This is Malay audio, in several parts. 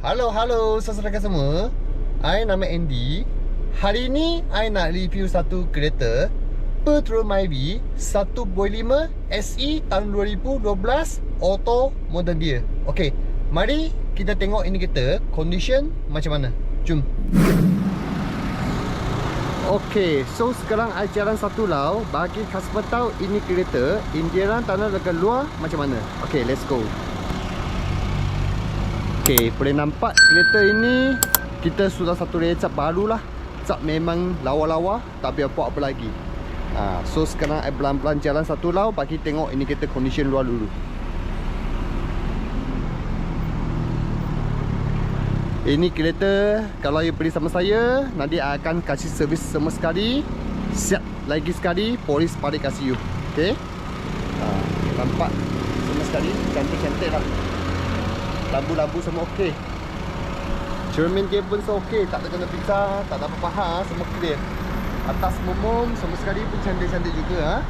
Halo saudara semua. I nama Andy. Hari ni I nak review satu kereta Petrol Myvi 1.5 SE tahun 2012 auto model dia. Okey, mari kita tengok ini kereta condition macam mana. Jom. Okey, so sekarang I jalan satu lau bagi customer tahu ini kereta interior tanah dekat luar macam mana. Okey, let's go. Okey, boleh nampak kereta ini kita sudah satu recap baru lah. Cap memang lawa-lawa, tak biar buat apa lagi. So sekarang I pelan-pelan jalan satu lau bagi tengok ini kereta condition luar dulu. Ini kereta kalau you beli sama saya, nanti I akan kasih servis semua sekali. Siap lagi sekali, polis balik kasih you. Okey. Nampak semua sekali cantik-cantik lah. Lampu-lampu semua okey. Cermin dia pun okey, tak ada kena pisah, tak ada apa-apa, semua clear. Atas momom semua sekali pun cantik-cantik juga.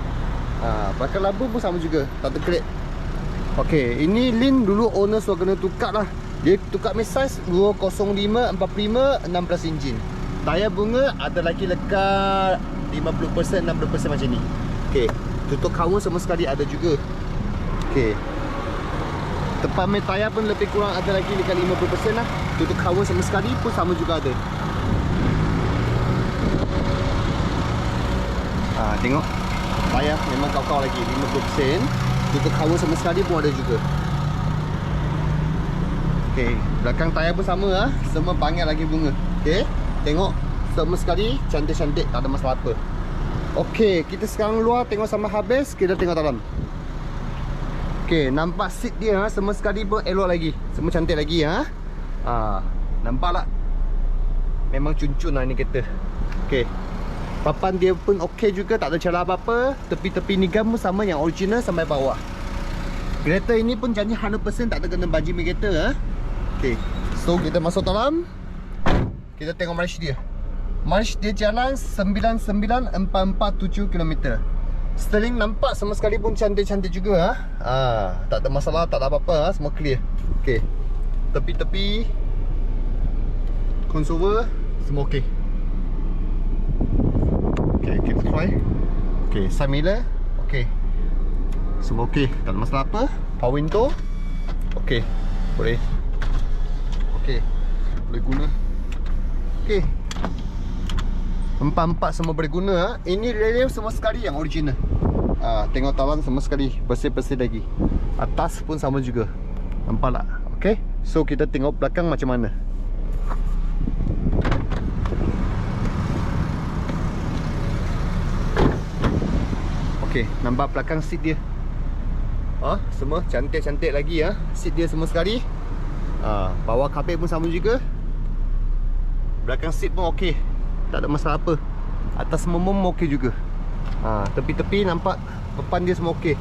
Belakang lampu pun sama juga, tak ada crack. Okey, ini lin dulu owner sudah kena tukar lah. Dia tukar size 205 45 16 enjin. Tayar bunga ada lagi lekat 50% 60% macam ni. Okey, tutup cover semua sekali ada juga. Okey. Tempat main tayar pun lebih kurang ada lagi dekat 50% lah. Tutup cover sama sekali pun sama juga ada. Tengok tayar memang kau-kau lagi 50%. Tutup cover sama sekali pun ada juga. Okey, belakang tayar pun sama lah. Semua banyak lagi bunga. Okey, tengok semua sekali cantik-cantik, tak ada masalah apa. Okey, kita sekarang luar tengok sama habis, kita tengok dalam. Okey, nampak seat dia semua sekali pun elok lagi. Semua cantik lagi nampak tak? Memang cun-cun lah ni kereta. Okey. Papan dia pun okey juga, tak ada celah apa-apa. Tepi-tepi nigam pun sama yang original sampai bawah. Kereta ini pun janji 100% tak ada kena banjir kereta. Okey. So kita masuk dalam. Kita tengok mileage dia. Mileage dia jalan 99,447 km. Sterling nampak semua sekali pun cantik-cantik juga. Tak ada masalah, tak ada apa-apa, semua clear. Okey. Tepi-tepi console semua okey. Okey, kita try. Okey, side mirror okey. Semua okey, tak ada masalah apa. Power window okey. Boleh. Okey. Boleh guna. Okey. Empat-empat semua boleh guna. Ini relief semua sekali yang original. Tengok talan semua sekali bersih-bersih lagi. Atas pun sama juga. Nampak tak? Okey. So kita tengok belakang macam mana. Okey, nampak belakang seat dia. Semua cantik-cantik lagi seat dia semua sekali. Bawah kapet pun sama juga. Belakang seat pun okey. Tak ada masalah apa. Atas momom okey juga. Tepi-tepi nampak depan dia semua okey.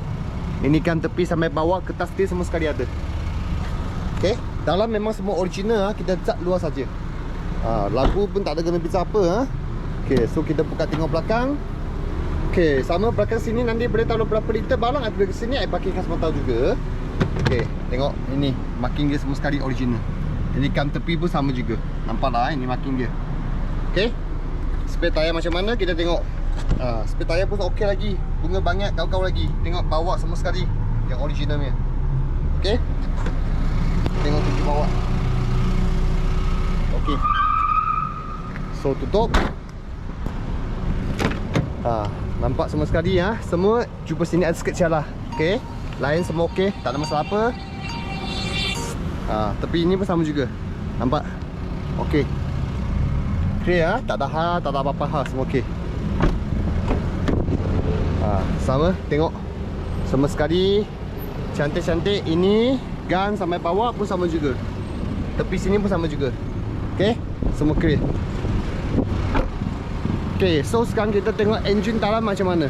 Ini kan tepi sampai bawah, kertas dia semua sekali ada. Okey, dalam memang semua original kita cat luar saja. Lampu pun tak ada kena pisah apa. Okey, so kita buka tengok belakang. Okey, sama belakang sini nanti boleh tahu berapa liter barang ada ke sini I pakai khas tahu juga. Okey, tengok ini marking dia semua sekali original. Ini kan tepi pun sama juga. Nampak lah ini marking dia. Okey. Spare tayar macam mana kita tengok. Spare tayar pun okey lagi. Bunga banyak kau-kau lagi. Tengok bawah semua sekali yang originalnya. Okey. Tengok kunci bawah. Okey. So tutup. Nampak semua sekali semua cuba sini ada sikit celah. Okey. Lain semua okey, tak ada masalah apa. Tepi ini pun sama juga. Nampak? Okey. Clear tak ada tak ada apa-apa semua okey. Sama, tengok semua sekali cantik-cantik. Ini gun sampai bawah pun sama juga. Tepi sini pun sama juga. Okey, semua clear. Okey, so sekarang kita tengok engine dalam macam mana.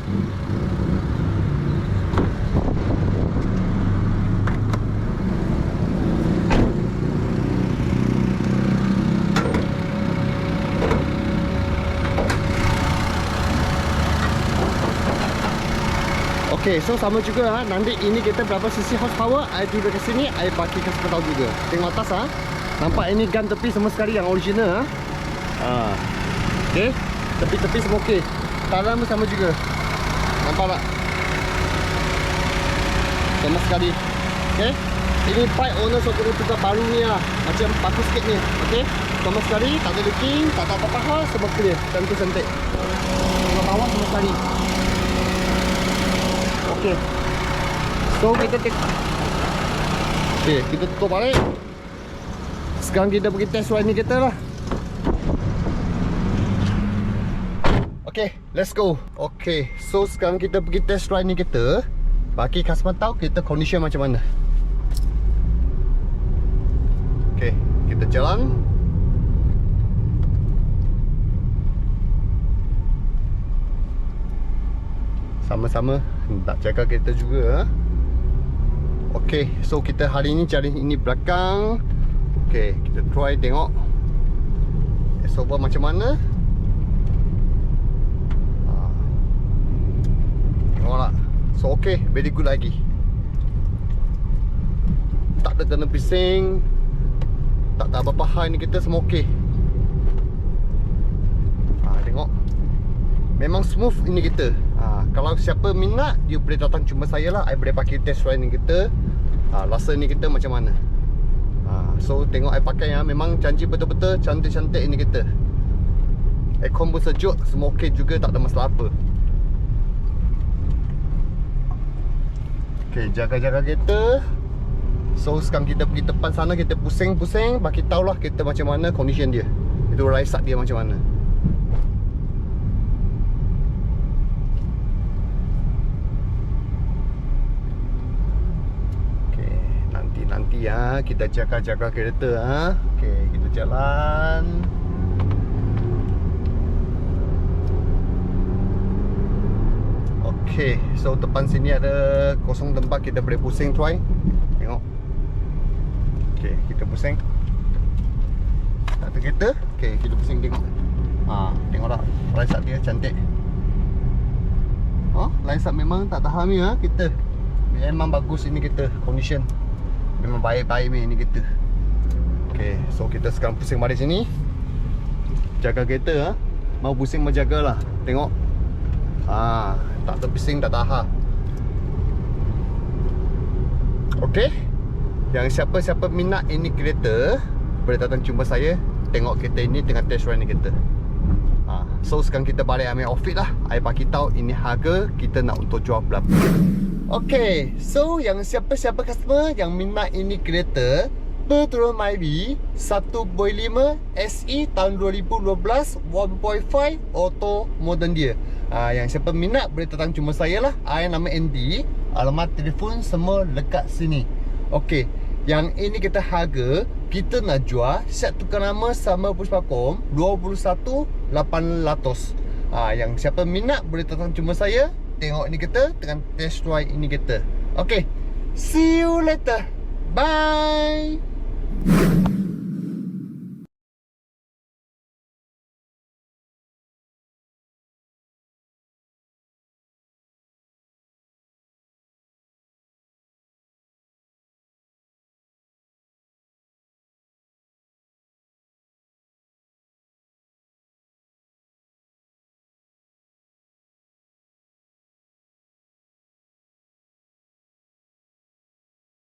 Okey, so sama juga nanti ini kita berapa cc horsepower, I tiba ke sini, I bagi kasih tahu juga. Tengok atas Nampak ini gun tepi semua sekali yang original okey, tepi-tepi semua okey. Taran pun sama juga. Nampak tak? Sama sekali. Okey. Ini pipe owner so kena tukar baru ni lah. Macam bagus sikit ni. Okey. Sama sekali, tak ada leaking, tak ada apa-apa hal, semua clear. Cantik-cantik. Tengok bawah semua sekali. Okey. So kita okey, kita tutup balik. Sekarang kita pergi test ride ni kita lah. Okay, let's go. Okay, so sekarang kita pergi test ride ni kita. Bagi customer tahu kita condition macam mana. Okay, kita jalan. Sama-sama nak jaga kereta juga. Okay, so kita hari ni cari ini belakang. Okay, kita try tengok S-over macam mana. Tengoklah. So okay, very good lagi. Tak ada kena bising, tak ada apa-apa hal ni, kita semua okay. Tengok, memang smooth ini kita. Kalau siapa minat, dia boleh datang jumpa saya lah. I boleh pakai test ride ni kita. Rasa ni kita macam mana. So tengok I pakai memang janji betul-betul cantik-cantik ini kita. Aircon pun sejuk, semua okay juga, tak ada masalah apa. Okay, jaga-jaga kereta. So sekarang kita pergi depan sana, kita pusing-pusing, bagi tahulah kita macam mana condition dia. Itu raisak dia macam mana. Okay, nanti kita jaga-jaga kereta Okay, kita jalan. Okay, so depan sini ada kosong tempat, kita boleh pusing try. Tengok. Okay, kita pusing. Tak ada kereta. Okay, kita pusing tengok. Tengok tak, line dia cantik. Line memang tak tahan ni kita. Memang bagus ini kita, condition memang baik-baik ni kita. Okay, so kita sekarang pusing balik sini. Jaga kereta mau pusing menjagalah. Tengok. Tak terbising, tak tahan. Okey. Yang siapa-siapa minat ini kereta, boleh datang jumpa saya. Tengok kereta ini dengan test ride ni kita. So sekarang kita balik ambil outfit lah. I bagi tahu ini harga kita nak untuk jual berapa. Okey, so yang siapa-siapa customer yang minat ini kereta Petron Myvi 1.5 SE tahun 2012 1.5 auto modern dia. Yang siapa minat boleh datang jumpa saya lah. Nama Andy. Alamat telefon semua dekat sini. Okey, yang ini kita harga kita nak jual set tukar nama sama Puspakom 21,800. Yang siapa minat boleh datang jumpa saya. Tengok ini kita dengan test ride ini kita. Okey, see you later. Bye.